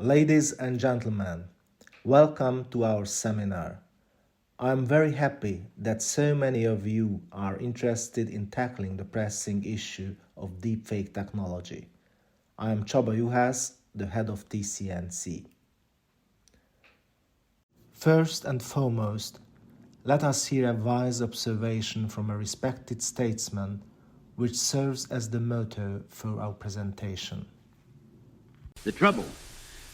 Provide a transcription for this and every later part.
Ladies and gentlemen, welcome to our seminar. I'm very happy that so many of you are interested in tackling the pressing issue of deepfake technology. I am Csaba Juhász, the head of TC&C. First and foremost, let us hear a wise observation from a respected statesman which serves as the motto for our presentation. The trouble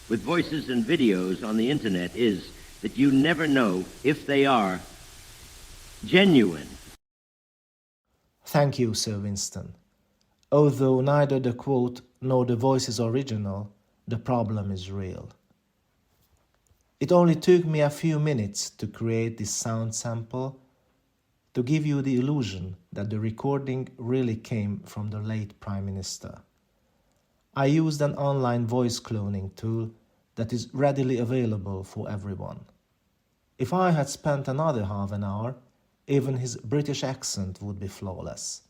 with voices and videos on the internet is that you never know if they are genuine. Thank you, Sir Winston. Although neither the quote nor the voice is original, the problem is real. It only took me a few minutes to create this sound sample to give you the illusion that the recording really came from the late Prime Minister. I used an online voice cloning tool that is readily available for everyone. If I had spent another half an hour, even his British accent would be flawless.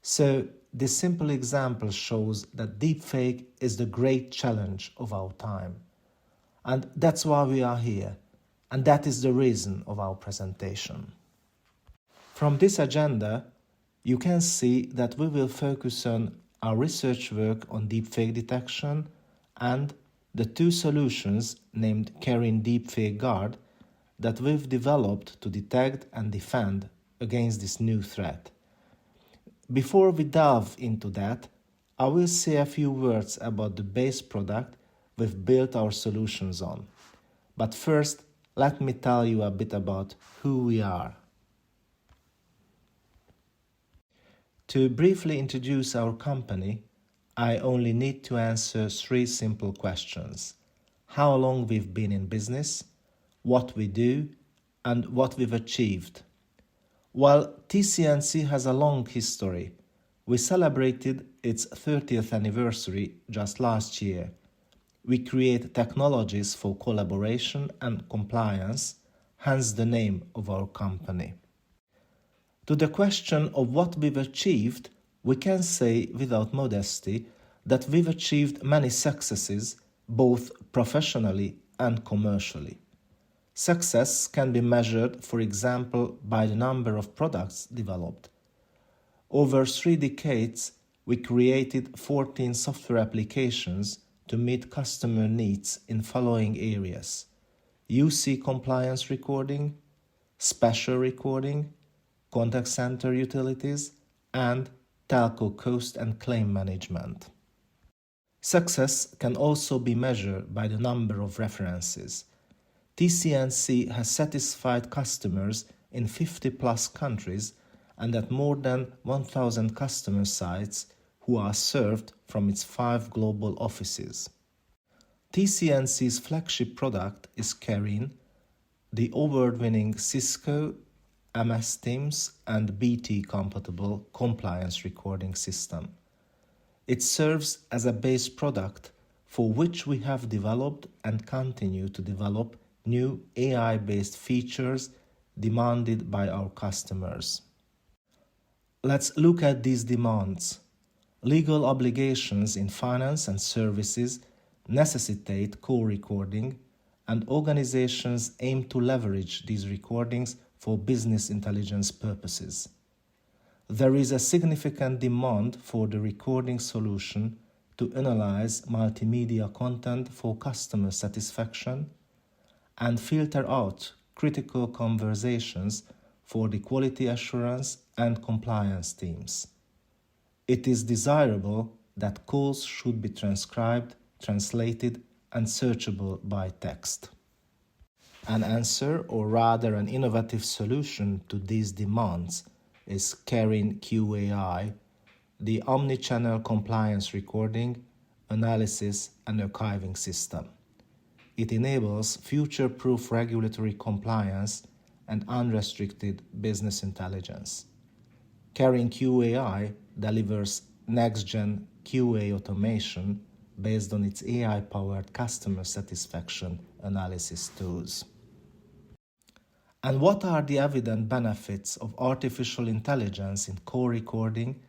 So, this simple example shows that deepfake is the great challenge of our time. And that's why we are here, and that is the reason of our presentation. From this agenda, you can see that we will focus on our research work on deepfake detection and the two solutions named CARIN Deepfake Guard that we've developed to detect and defend against this new threat. Before we delve into that, I will say a few words about the base product we've built our solutions on. But first, let me tell you a bit about who we are. To briefly introduce our company, I only need to answer three simple questions: how long we've been in business, what we do, and what we've achieved. While TC&C has a long history, we celebrated its 30th anniversary just last year. We create technologies for collaboration and compliance, hence the name of our company. To the question of what we've achieved, we can say without modesty that we've achieved many successes, both professionally and commercially. Success can be measured, for example, by the number of products developed. Over 3 decades, we created 14 software applications to meet customer needs in following areas: UC compliance recording, special recording, contact center utilities, and telco cost and claim management. Success can also be measured by the number of references. TC&C has satisfied customers in 50+ countries and at more than 1,000 customer sites who are served from its 5 global offices. TC&C's flagship product is CARIN, the award-winning Cisco, MS Teams and BT-compatible compliance recording system. It serves as a base product for which we have developed and continue to develop new AI-based features demanded by our customers. Let's look at these demands. Legal obligations in finance and services necessitate co-recording, and organizations aim to leverage these recordings for business intelligence purposes. There is a significant demand for the recording solution to analyze multimedia content for customer satisfaction and filter out critical conversations for the quality assurance and compliance teams. It is desirable that calls should be transcribed, translated, and searchable by text. An answer, or rather an innovative solution to these demands, is CARIN QAI, the omnichannel compliance recording, analysis, and archiving system. It enables future-proof regulatory compliance and unrestricted business intelligence. CARIN QAI delivers next-gen QA automation based on its AI-powered customer satisfaction analysis tools. And what are the evident benefits of artificial intelligence in co-recording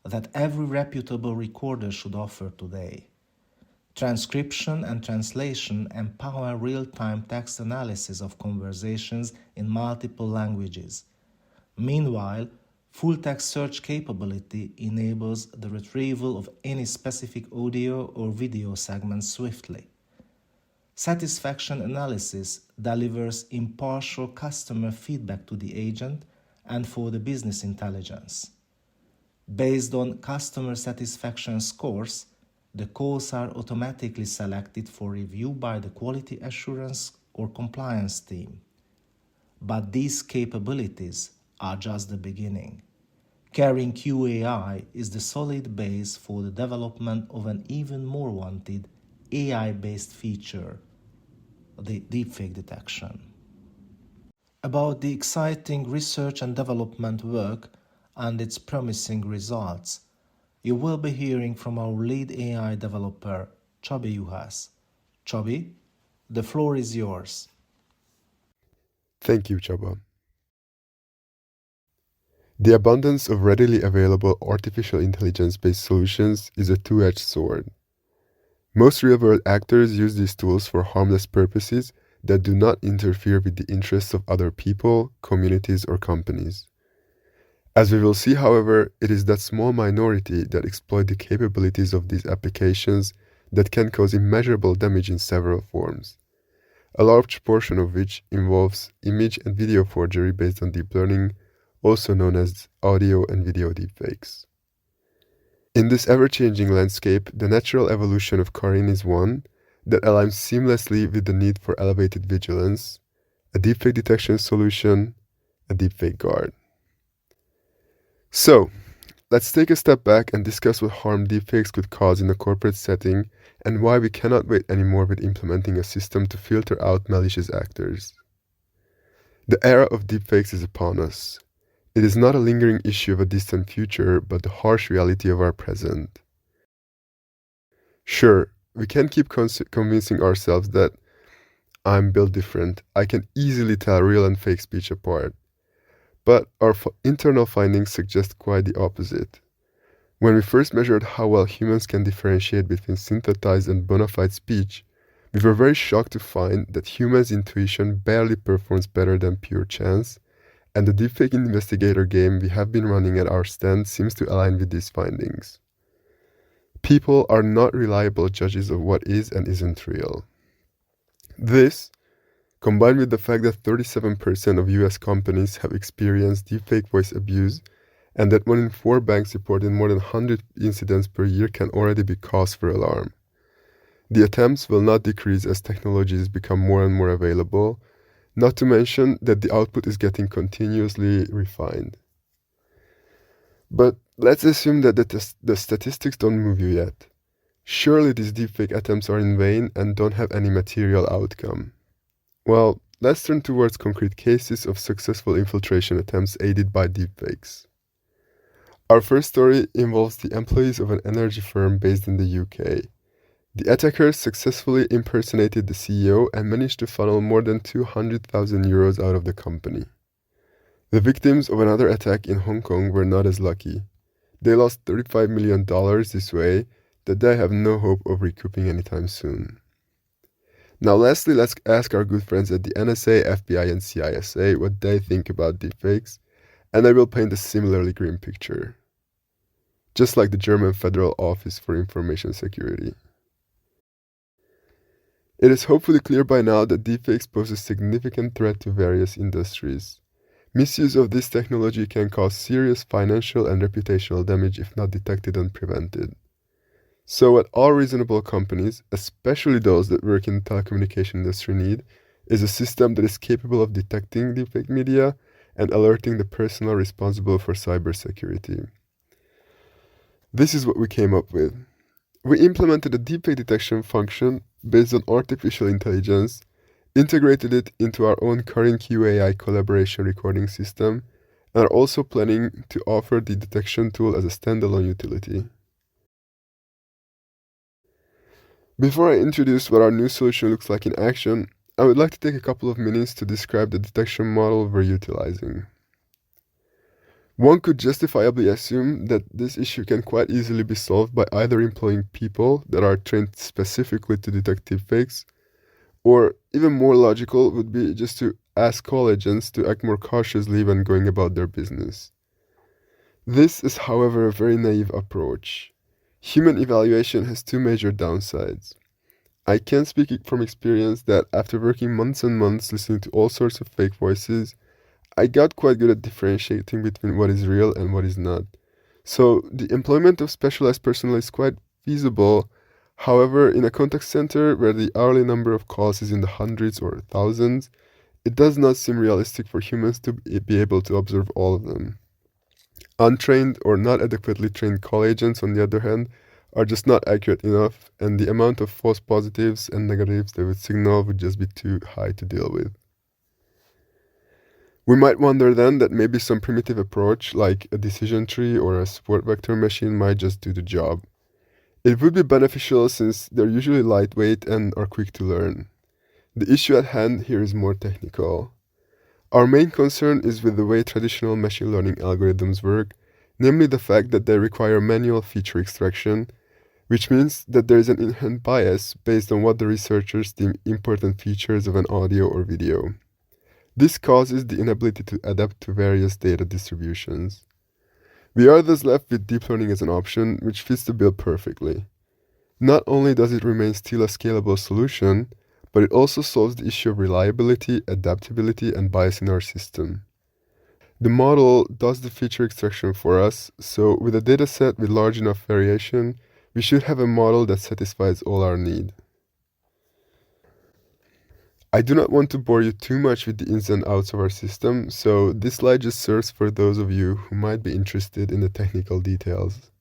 that every reputable recorder should offer today? Transcription and translation empower real-time text analysis of conversations in multiple languages. Meanwhile, full-text search capability enables the retrieval of any specific audio or video segment swiftly. Satisfaction analysis delivers impartial customer feedback to the agent and for the business intelligence. Based on customer satisfaction scores, the calls are automatically selected for review by the quality assurance or compliance team. But these capabilities are just the beginning. CARIN QAI is the solid base for the development of an even more wanted AI-based feature, the deepfake detection. About the exciting research and development work and its promising results, you will be hearing from our lead AI developer, Csabi Juhász. Csabi, the floor is yours. Thank you, Csaba. The abundance of readily available artificial intelligence-based solutions is a two-edged sword. Most real-world actors use these tools for harmless purposes that do not interfere with the interests of other people, communities, or companies. As we will see, however, it is that small minority that exploit the capabilities of these applications that can cause immeasurable damage in several forms, a large portion of which involves image and video forgery based on deep learning, also known as audio and video deepfakes. In this ever-changing landscape, the natural evolution of CARIN is one that aligns seamlessly with the need for elevated vigilance, a deepfake detection solution, a deepfake guard. So, let's take a step back and discuss what harm deepfakes could cause in a corporate setting and why we cannot wait anymore with implementing a system to filter out malicious actors. The era of deepfakes is upon us. It is not a lingering issue of a distant future, but the harsh reality of our present. Sure, we can keep convincing ourselves that I'm built different. I can easily tell real and fake speech apart. But our internal findings suggest quite the opposite. When we first measured how well humans can differentiate between synthesized and bona fide speech, we were very shocked to find that humans' intuition barely performs better than pure chance, and the deepfake investigator game we have been running at our stand seems to align with these findings. People are not reliable judges of what is and isn't real. This, combined with the fact that 37% of US companies have experienced deepfake voice abuse, and that 1 in 4 banks reported more than 100 incidents per year, can already be cause for alarm. The attempts will not decrease as technologies become more and more available, not to mention that the output is getting continuously refined. But let's assume that the statistics don't move you yet. Surely these deepfake attempts are in vain and don't have any material outcome. Well, let's turn towards concrete cases of successful infiltration attempts aided by deepfakes. Our first story involves the employees of an energy firm based in the UK. The attackers successfully impersonated the CEO and managed to funnel more than 200,000 euros out of the company. The victims of another attack in Hong Kong were not as lucky. They lost $35 million this way that they have no hope of recouping anytime soon. Now lastly, let's ask our good friends at the NSA, FBI, and CISA what they think about deepfakes, and they will paint a similarly grim picture. Just like the German Federal Office for Information Security. It is hopefully clear by now that deepfakes pose a significant threat to various industries. Misuse of this technology can cause serious financial and reputational damage if not detected and prevented. So what all reasonable companies, especially those that work in the telecommunication industry, need is a system that is capable of detecting deepfake media and alerting the personnel responsible for cybersecurity. This is what we came up with. We implemented a deepfake detection function based on artificial intelligence, integrated it into our own CARIN QAI collaboration recording system, and are also planning to offer the detection tool as a standalone utility. Before I introduce what our new solution looks like in action, I would like to take a couple of minutes to describe the detection model we're utilizing. One could justifiably assume that this issue can quite easily be solved by either employing people that are trained specifically to detect deepfakes, or even more logical would be just to ask call agents to act more cautiously when going about their business. This is, however, a very naive approach. Human evaluation has two major downsides. I can speak from experience that after working months and months listening to all sorts of fake voices, I got quite good at differentiating between what is real and what is not. So the employment of specialized personnel is quite feasible. However, in a contact center where the hourly number of calls is in the hundreds or thousands, it does not seem realistic for humans to be able to observe all of them. Untrained or not adequately trained call agents, on the other hand, are just not accurate enough, and the amount of false positives and negatives they would signal would just be too high to deal with. We might wonder then that maybe some primitive approach, like a decision tree or a support vector machine, might just do the job. It would be beneficial since they're usually lightweight and are quick to learn. The issue at hand here is more technical. Our main concern is with the way traditional machine learning algorithms work, namely the fact that they require manual feature extraction, which means that there is an inherent bias based on what the researchers deem important features of an audio or video. This causes the inability to adapt to various data distributions. We are thus left with deep learning as an option, which fits the bill perfectly. Not only does it remain still a scalable solution, but it also solves the issue of reliability, adaptability, and bias in our system. The model does the feature extraction for us, so with a dataset with large enough variation, we should have a model that satisfies all our needs. I do not want to bore you too much with the ins and outs of our system, so this slide just serves for those of you who might be interested in the technical details.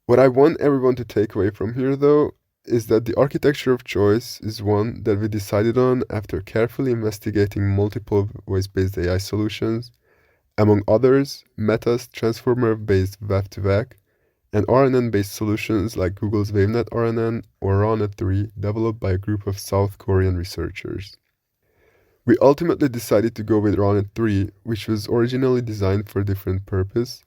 What I want everyone to take away from here, though, is that the architecture of choice is one that we decided on after carefully investigating multiple voice-based AI solutions, among others, Meta's transformer-based WAV2VAC, and RNN-based solutions like Google's WaveNet RNN or RAWNet 3 developed by a group of South Korean researchers. We ultimately decided to go with RAWNet 3, which was originally designed for a different purpose,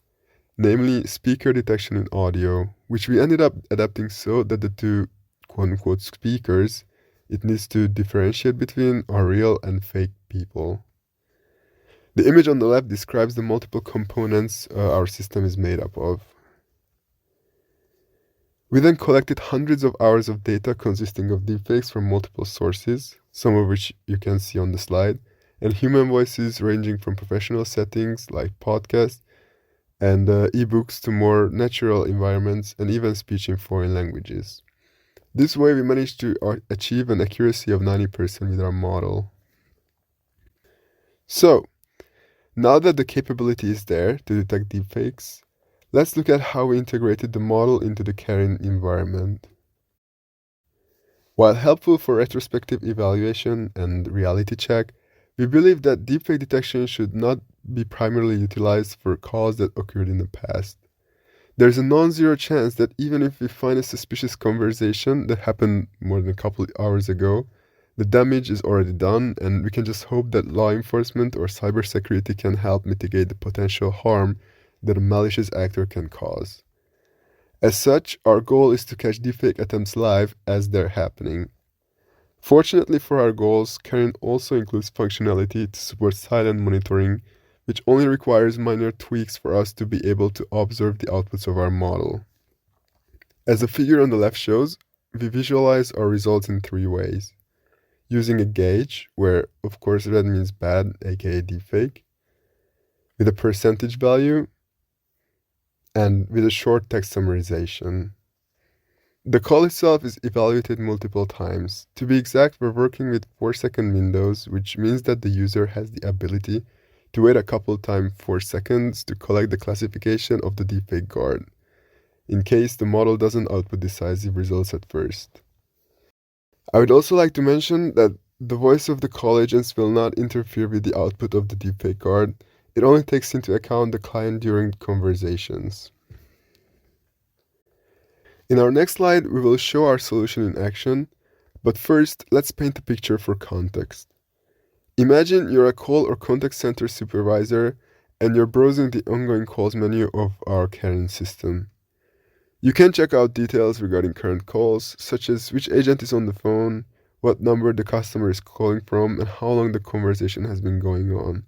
namely speaker detection in audio, which we ended up adapting so that the two quote-unquote speakers it needs to differentiate between are real and fake people. The image on the left describes the multiple components our system is made up of. We then collected hundreds of hours of data consisting of deepfakes from multiple sources, some of which you can see on the slide, and human voices ranging from professional settings like podcasts and ebooks to more natural environments and even speech in foreign languages. This way we managed to achieve an accuracy of 90% with our model. So, now that the capability is there to detect deepfakes, let's look at how we integrated the model into the CARIN environment. While helpful for retrospective evaluation and reality check, we believe that deepfake detection should not be primarily utilized for calls that occurred in the past. There's a non-zero chance that even if we find a suspicious conversation that happened more than a couple of hours ago, the damage is already done, and we can just hope that law enforcement or cybersecurity can help mitigate the potential harm that a malicious actor can cause. As such, our goal is to catch deepfake attempts live as they're happening. Fortunately for our goals, CARIN also includes functionality to support silent monitoring, which only requires minor tweaks for us to be able to observe the outputs of our model. As the figure on the left shows, we visualize our results in three ways. Using a gauge, where of course red means bad, aka deepfake, with a percentage value, and with a short text summarization. The call itself is evaluated multiple times. To be exact, we're working with 4-second windows, which means that the user has the ability to wait a couple times 4 seconds to collect the classification of the deepfake guard, in case the model doesn't output decisive results at first. I would also like to mention that the voice of the call agents will not interfere with the output of the deepfake guard. It only takes into account the client during conversations. In our next slide, we will show our solution in action, but first, let's paint a picture for context. Imagine you're a call or contact center supervisor and you're browsing the ongoing calls menu of our CARIN system. You can check out details regarding current calls, such as which agent is on the phone, what number the customer is calling from, and how long the conversation has been going on.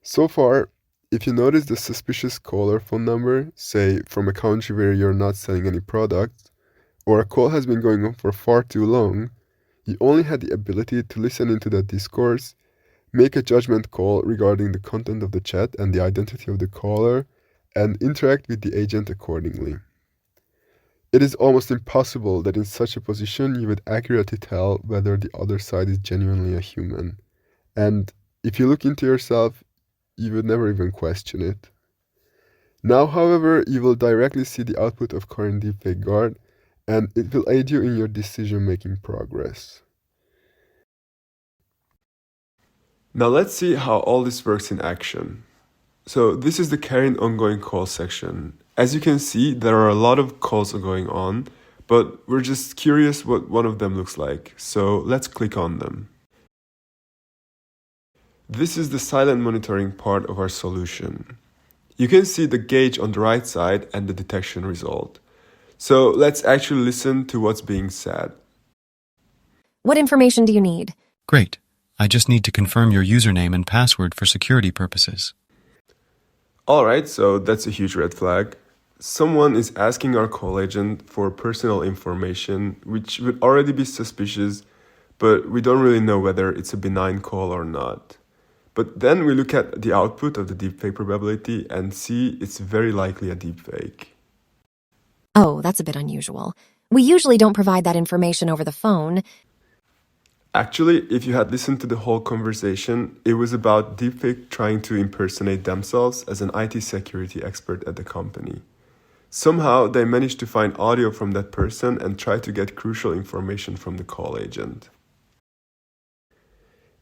So far, if you notice the suspicious call or phone number, say from a country where you're not selling any products, or a call has been going on for far too long, you only had the ability to listen into that discourse, make a judgment call regarding the content of the chat and the identity of the caller, and interact with the agent accordingly. It is almost impossible that in such a position you would accurately tell whether the other side is genuinely a human. And if you look into yourself, you would never even question it. Now, however, you will directly see the output of CARIN Deepfake Guard, and it will aid you in your decision-making progress. Now let's see how all this works in action. So this is the CARIN ongoing call section. As you can see, there are a lot of calls going on, but we're just curious what one of them looks like. So let's click on them. This is the silent monitoring part of our solution. You can see the gauge on the right side and the detection result. So let's actually listen to what's being said. What information do you need? Great. I just need to confirm your username and password for security purposes. Alright, so that's a huge red flag. Someone is asking our call agent for personal information, which would already be suspicious, but we don't really know whether it's a benign call or not. But then we look at the output of the deepfake probability and see it's very likely a deepfake. Oh, that's a bit unusual. We usually don't provide that information over the phone. Actually, if you had listened to the whole conversation, it was about deepfake trying to impersonate themselves as an IT security expert at the company. Somehow, they managed to find audio from that person and try to get crucial information from the call agent.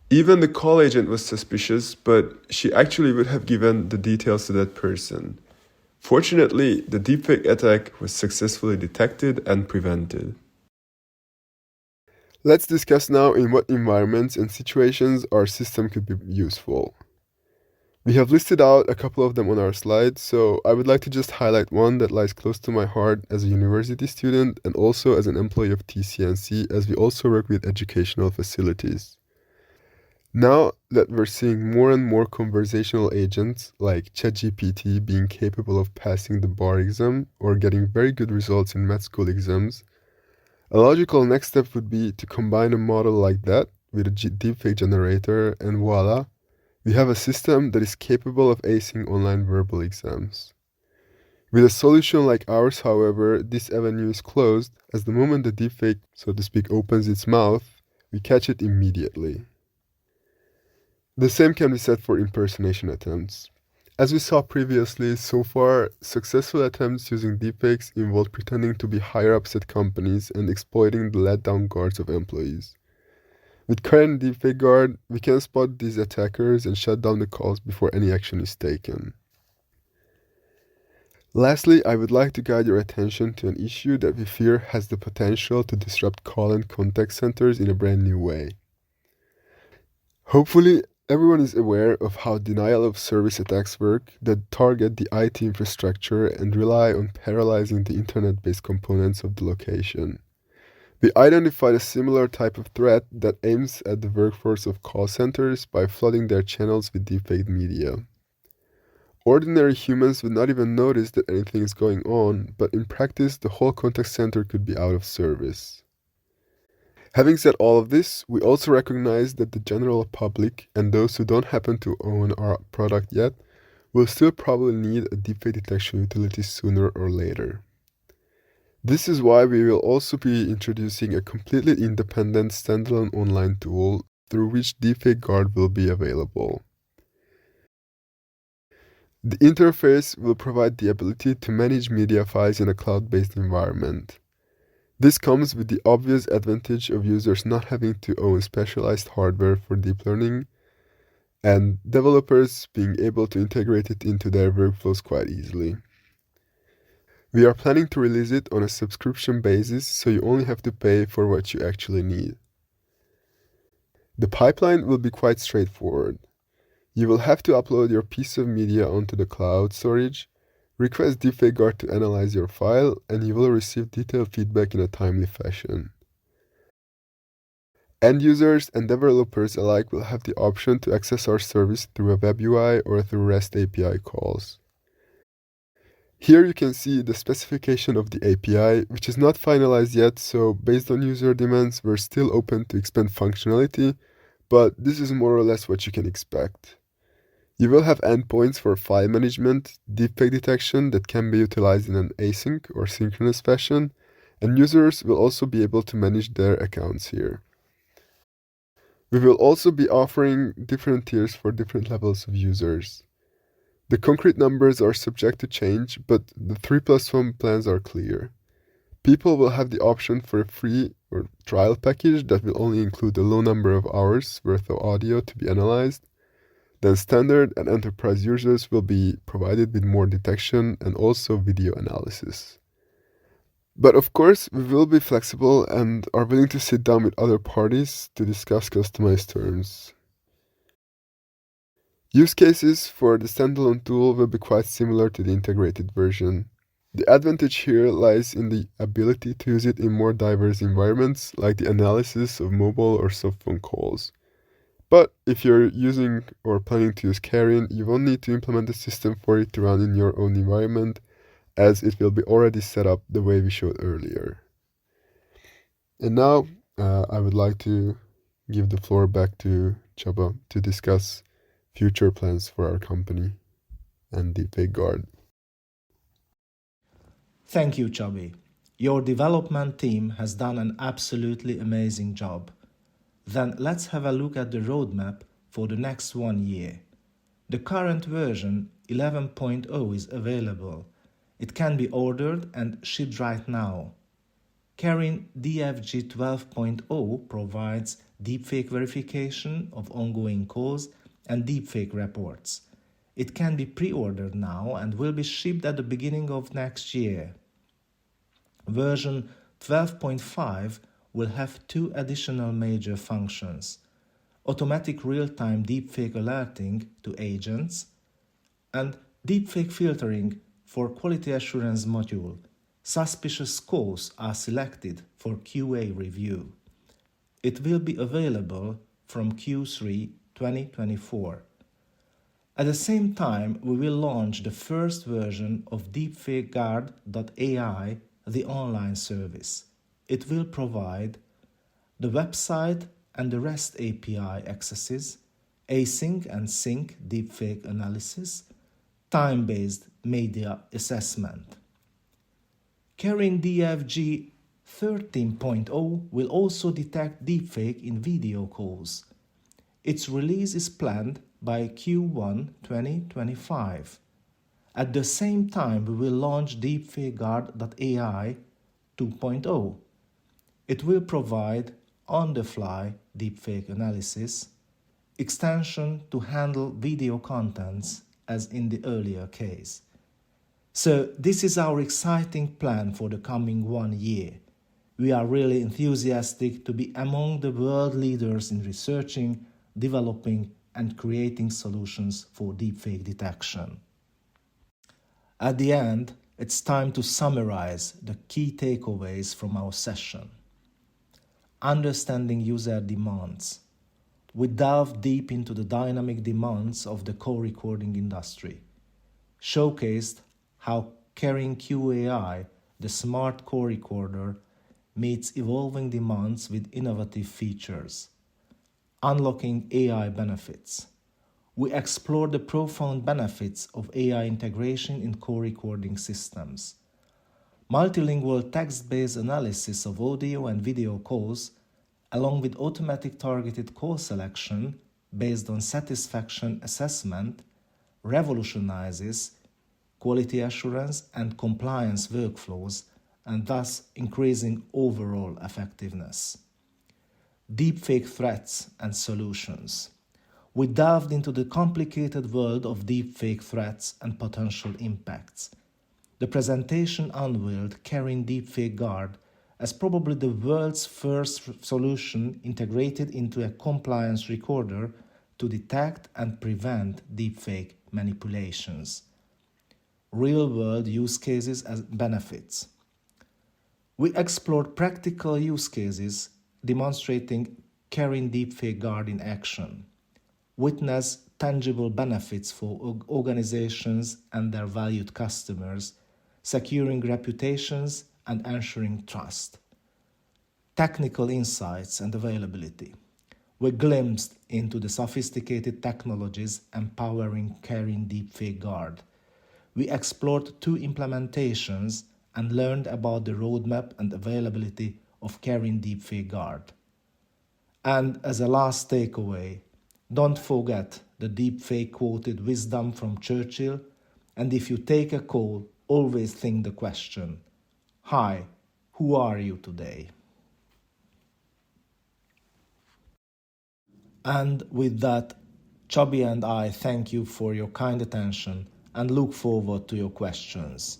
Even the call agent was suspicious, but she actually would have given the details to that person. Fortunately, the deepfake attack was successfully detected and prevented. Let's discuss now in what environments and situations our system could be useful. We have listed out a couple of them on our slides, so I would like to just highlight one that lies close to my heart as a university student and also as an employee of TC&C, as we also work with educational facilities. Now that we're seeing more and more conversational agents like ChatGPT being capable of passing the bar exam or getting very good results in med school exams, a logical next step would be to combine a model like that with a deepfake generator, and voila, we have a system that is capable of acing online verbal exams. With a solution like ours, however, this avenue is closed, as the moment the deepfake, so to speak, opens its mouth, we catch it immediately. The same can be said for impersonation attempts. As we saw previously, so far, successful attempts using deepfakes involve pretending to be higher-ups at companies and exploiting the let-down guards of employees. With CARIN Deepfake Guard, we can spot these attackers and shut down the calls before any action is taken. Lastly, I would like to guide your attention to an issue that we fear has the potential to disrupt call and contact centers in a brand new way. Hopefully, everyone is aware of how denial of service attacks work that target the IT infrastructure and rely on paralyzing the internet-based components of the location. We identified a similar type of threat that aims at the workforce of call centers by flooding their channels with deepfake media. Ordinary humans would not even notice that anything is going on, but in practice, the whole contact center could be out of service. Having said all of this, we also recognize that the general public and those who don't happen to own our product yet will still probably need a deepfake detection utility sooner or later. This is why we will also be introducing a completely independent standalone online tool through which Deepfake Guard will be available. The interface will provide the ability to manage media files in a cloud-based environment. This comes with the obvious advantage of users not having to own specialized hardware for deep learning, and developers being able to integrate it into their workflows quite easily. We are planning to release it on a subscription basis, so you only have to pay for what you actually need. The pipeline will be quite straightforward. You will have to upload your piece of media onto the cloud storage, request Deepfake Guard to analyze your file, and you will receive detailed feedback in a timely fashion. End users and developers alike will have the option to access our service through a web UI or through REST API calls. Here you can see the specification of the API, which is not finalized yet, so based on user demands, we're still open to expand functionality, but this is more or less what you can expect. You will have endpoints for file management, deepfake detection that can be utilized in an async or synchronous fashion, and users will also be able to manage their accounts here. We will also be offering different tiers for different levels of users. The concrete numbers are subject to change, but the 3+1 plans are clear. People will have the option for a free or trial package that will only include a low number of hours worth of audio to be analyzed. Then standard and enterprise users will be provided with more detection and also video analysis. But of course, we will be flexible and are willing to sit down with other parties to discuss customized terms. Use cases for the standalone tool will be quite similar to the integrated version. The advantage here lies in the ability to use it in more diverse environments, like the analysis of mobile or soft phone calls. But if you're using or planning to use CARIN, you won't need to implement the system for it to run in your own environment, as it will be already set up the way we showed earlier. And now, I would like to give the floor back to Csaba to discuss future plans for our company and Deepfake Guard. Thank you, Chabi. Your development team has done an absolutely amazing job. Then let's have a look at the roadmap for the next 1 year. The current version 11.0 is available. It can be ordered and shipped right now. CARIN DFG 12.0 provides deepfake verification of ongoing calls and deepfake reports. It can be pre-ordered now and will be shipped at the beginning of next year. Version 12.5 will have 2 additional major functions: automatic real-time deepfake alerting to agents and deepfake filtering for quality assurance module. Suspicious calls are selected for QA review. It will be available from Q3 2024. At the same time, we will launch the first version of DeepfakeGuard.ai, the online service. It will provide the website and the REST API accesses, async and sync deepfake analysis, time-based media assessment. CARIN DFG 13.0 will also detect deepfake in video calls. Its release is planned by Q1 2025. At the same time, we will launch DeepfakeGuard.ai 2.0. It will provide on-the-fly deepfake analysis, extension to handle video contents as in the earlier case. So this is our exciting plan for the coming 1 year. We are really enthusiastic to be among the world leaders in researching, developing and creating solutions for deepfake detection. At the end, it's time to summarize the key takeaways from our session. Understanding user demands. We delved deep into the dynamic demands of the call recording industry, showcased how CARIN QAI, the smart call recorder, meets evolving demands with innovative features, unlocking AI benefits. We explored the profound benefits of AI integration in call recording systems. Multilingual text-based analysis of audio and video calls, along with automatic targeted call selection based on satisfaction assessment, revolutionizes quality assurance and compliance workflows and thus increasing overall effectiveness. Deepfake threats and solutions. We delved into the complicated world of deepfake threats and potential impacts. The presentation unveiled CARIN Deepfake Guard as probably the world's first solution integrated into a compliance recorder to detect and prevent deepfake manipulations. Real-world use cases and benefits. We explored practical use cases demonstrating CARIN Deepfake Guard in action. Witness tangible benefits for organizations and their valued customers, securing reputations and ensuring trust. Technical insights and availability. We glimpsed into the sophisticated technologies empowering CARIN Deepfake Guard. We explored 2 implementations and learned about the roadmap and availability of CARIN Deepfake Guard. And as a last takeaway, don't forget the deepfake quoted wisdom from Churchill, and if you take a call, always think the question, "Hi, who are you today?" And with that, Chubby and I thank you for your kind attention and look forward to your questions.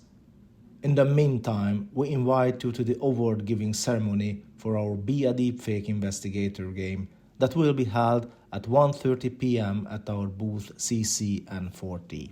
In the meantime, we invite you to the award-giving ceremony for our Be a Deepfake Investigator game that will be held at 1:30 p.m. at our booth CC&40.